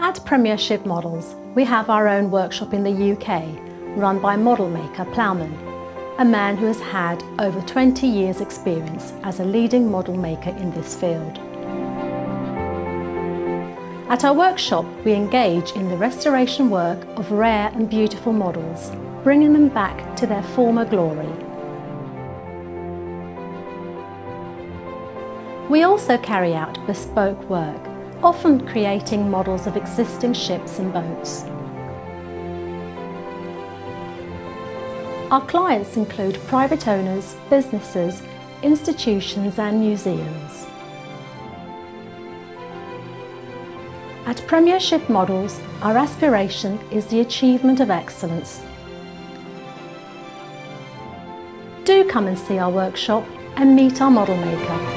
At Premiership Models, we have our own workshop in the UK, run by model maker Plowman, a man who has had over 20 years' experience as a leading model maker in this field. At our workshop, we engage in the restoration work of rare and beautiful models, bringing them back to their former glory. We also carry out bespoke work, often creating models of existing ships and boats. Our clients include private owners, businesses, institutions and museums. At Premiership Models, our aspiration is the achievement of excellence. Do come and see our workshop and meet our model maker.